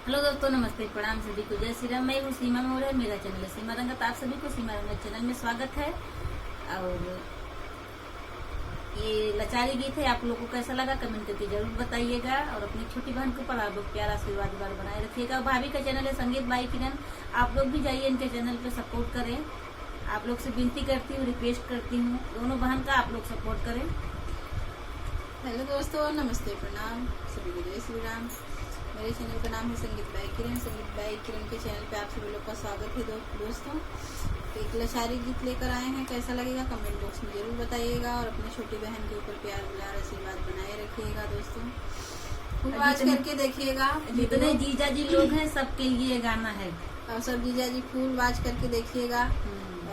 Hello दोस्तों, नमस्ते, प्रणाम सभी को, जय श्री राम। मैं हूँ सीमा मोड़, मेरा चैनल है सीमा रंगत। आप सभी को सीमा रंगत चैनल में स्वागत है। और ये लाचारी गीत है, आप लोगों को कैसा लगा कमेंट करके जरूर बताइएगा। और अपनी छोटी बहन के ऊपर आप लोग प्यारा आशीर्वाद बनाए रखिएगा। भाभी का चैनल है संगीत बाई किरण, आप लोग भी जाइए इनके चैनल पे सपोर्ट करें। आप लोग से विनती करती हूँ, रिक्वेस्ट करती हूँ, दोनों बहन का आप लोग सपोर्ट करें। हेलो दोस्तों, नमस्ते, प्रणाम सभी को, जय श्री राम। मेरे चैनल का नाम है संगीत बाई किरण। संगीत बाई किरण के चैनल पे आप सभी लोग का स्वागत है दोस्तों। एक लाचारी गीत लेकर आए हैं, कैसा लगेगा कमेंट बॉक्स में जरूर बताइएगा। और अपनी छोटी बहन के ऊपर प्यार दुलार आशीर्वाद बनाए रखिएगा दोस्तों। फुल वॉच करके देखिएगा। जितने जीजा जी लोग हैं सबके लिए गाना है, और सब जीजा जी फुल वॉच करके देखिएगा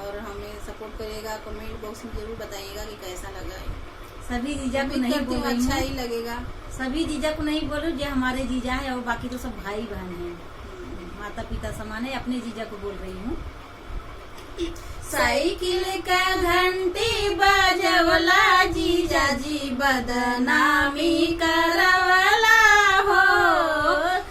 और हमें सपोर्ट करिएगा। कमेंट बॉक्स में जरूर बताइएगा कि कैसा लगा। सभी जीजा को नहीं बोल रही अच्छा हूँ, ही लगेगा। सभी जीजा को नहीं बोलो, जो हमारे जीजा है और बाकी तो सब भाई बहन हैं, माता पिता समान है। अपने जीजा को बोल रही हूँ। साइकिल का घंटी बजवला जीजा जी बदनामी करवला हो।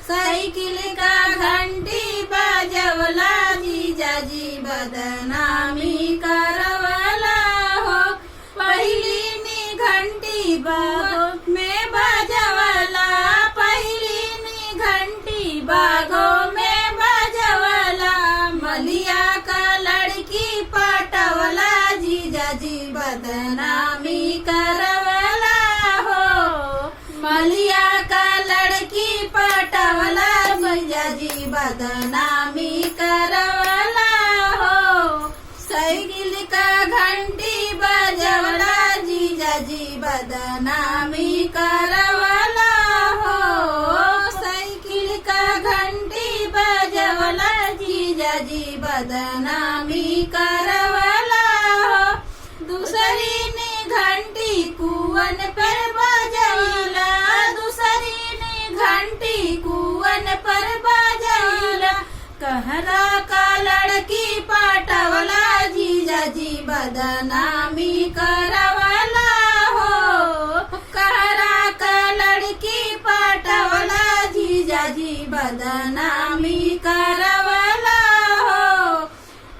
साइकिल का घंटी बजवला जीजा जी बदनामी करवला हो। पहली घंटी बागों में बजवला, पहली नी घंटी बागों में बजवला। मलिया का लड़की पटवला जीजा जी बदनामी करवला हो। मलिया का लड़की पटवला जीजा जी बदनामी करवला हो। साइकिल का घंटी बजवला जीजा जी बदनामी करवला हो। साइकिल का घंटी बजवला जीजा जी बदनामी करवला हो। दूसरी ने घंटी कुवन पर बजवला, दूसरी ने घंटी कुवन पर बजवला। कहरा का लड़की पटवला जीजा जी बदनामी करवला हो। कहरा का लड़की पटवला जीजा जी बदनामी करवला हो।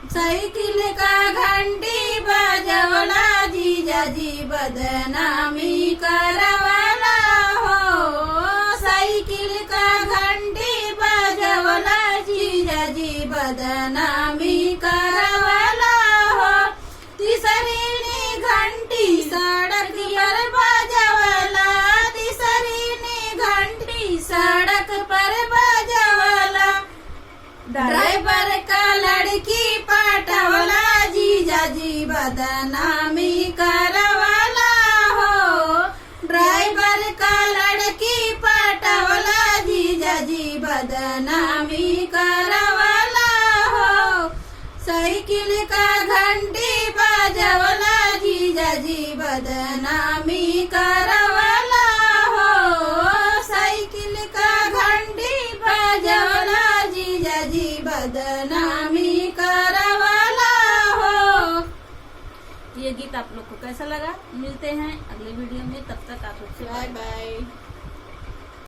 साइकिल का घंटी बजवला जीजा जी बदनामी करवला हो। साइकिल का घंटी बजवला जीजा जी बदनामी करवला हो। तीसरी ने घंटी सड़क पर बजवला, तीसरी ने घंटी सड़क पर बजवला। ड्राइवर का लड़की पटवला जीजा जी बदनामी करवला हो। ड्राइवर का लड़की पटवला जीजा जी बदनामी करवला हो। साइकिल का घंटी बजवला जीजा जी बदनामी करवला हो। साइकिल का घंटी बजवला जीजा जी बदनामी करवला हो। ये गीत आप लोग को कैसा लगा? मिलते हैं अगले वीडियो में, तब तक आप लोग से बाय बाय।